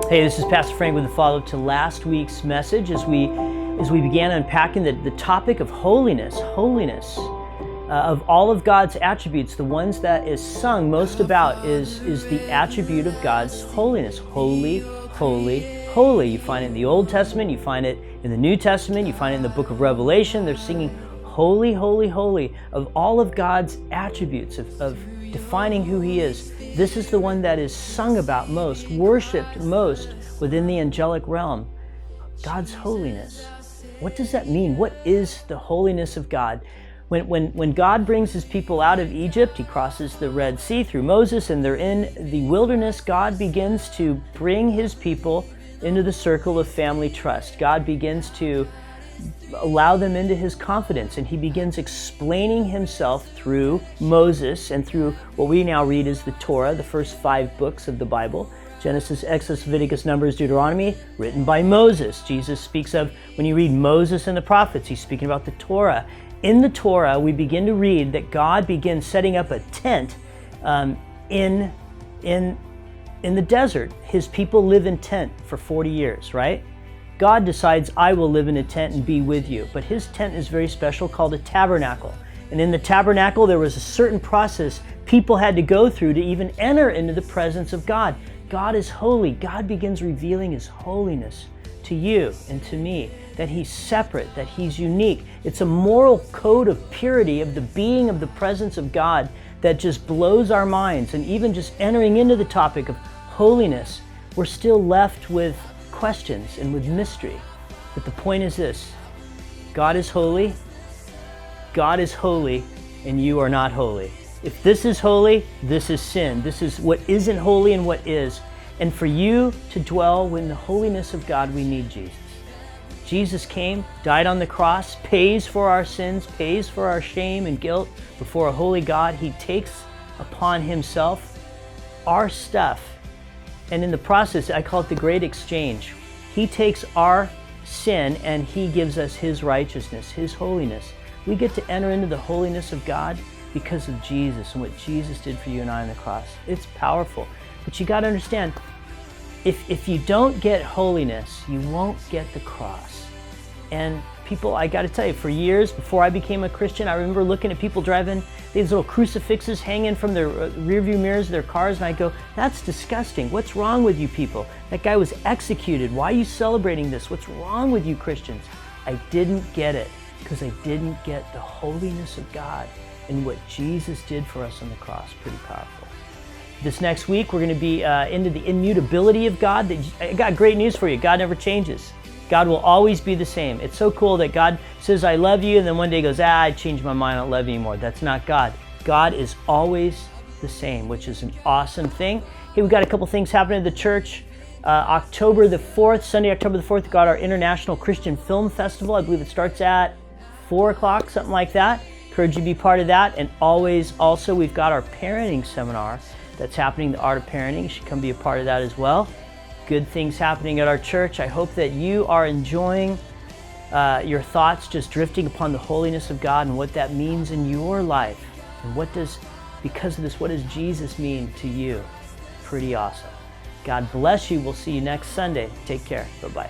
Hey, this is Pastor Frank with a follow-up to last week's message as we began unpacking the topic of holiness, of all of God's attributes. The ones that is sung most about is the attribute of God's holiness. Holy, holy, holy. You find it in the Old Testament, you find it in the New Testament, you find it in the book of Revelation. They're singing holy, holy, holy of all of God's attributes, of defining who He is. This is the one that is sung about most, worshiped most within the angelic realm. God's holiness. What does that mean? What is the holiness of God? When God brings His people out of Egypt, He crosses the Red Sea through Moses, and they're in the wilderness. God begins to bring His people into the circle of family trust. God begins to allow them into His confidence, and He begins explaining Himself through Moses and through what we now read as the Torah, the first 5 books of the Bible. Genesis, Exodus, Leviticus, Numbers, Deuteronomy, written by Moses. Jesus speaks of, when you read Moses and the prophets, He's speaking about the Torah. In the Torah, we begin to read that God begins setting up a tent in the desert. His people live in tent for 40 years, right? God decides, I will live in a tent and be with you. But His tent is very special, called a tabernacle. And in the tabernacle, there was a certain process people had to go through to even enter into the presence of God. God is holy. God begins revealing His holiness to you and to me, that He's separate, that He's unique. It's a moral code of purity of the being of the presence of God that just blows our minds. And even just entering into the topic of holiness, we're still left with questions and with mystery. But the point is this: God is holy, and you are not holy. If this is holy, this is sin. This is what isn't holy and what is. And for you to dwell in the holiness of God, we need Jesus. Jesus came, died on the cross, pays for our sins, pays for our shame and guilt before a holy God. He takes upon Himself our stuff. And in the process, I call it the great exchange. He takes our sin and He gives us His righteousness, His holiness. We get to enter into the holiness of God because of Jesus and what Jesus did for you and I on the cross. It's powerful. But you got to understand, if you don't get holiness, you won't get the cross. And people, I got to tell you, for years before I became a Christian, I remember looking at people driving these little crucifixes hanging from their rearview mirrors of their cars, and I go, that's disgusting. What's wrong with you people? That guy was executed. Why are you celebrating this? What's wrong with you Christians? I didn't get it because I didn't get the holiness of God and what Jesus did for us on the cross. Pretty powerful. This next week, we're going to be into the immutability of God. I got great news for you. God never changes. God will always be the same. It's so cool that God says, I love you, and then one day goes, I changed my mind, I don't love you anymore. That's not God. God is always the same, which is an awesome thing. Hey, we've got a couple things happening at the church. October the 4th, Sunday, October the 4th, we've got our International Christian Film Festival. I believe it starts at 4 o'clock, something like that. Encourage you to be part of that. And always, also, we've got our parenting seminar that's happening, The Art of Parenting. You should come be a part of that as well. Good things happening at our church. I hope that you are enjoying your thoughts just drifting upon the holiness of God and what that means in your life. And because of this, what does Jesus mean to you? Pretty awesome. God bless you. We'll see you next Sunday. Take care. Bye-bye.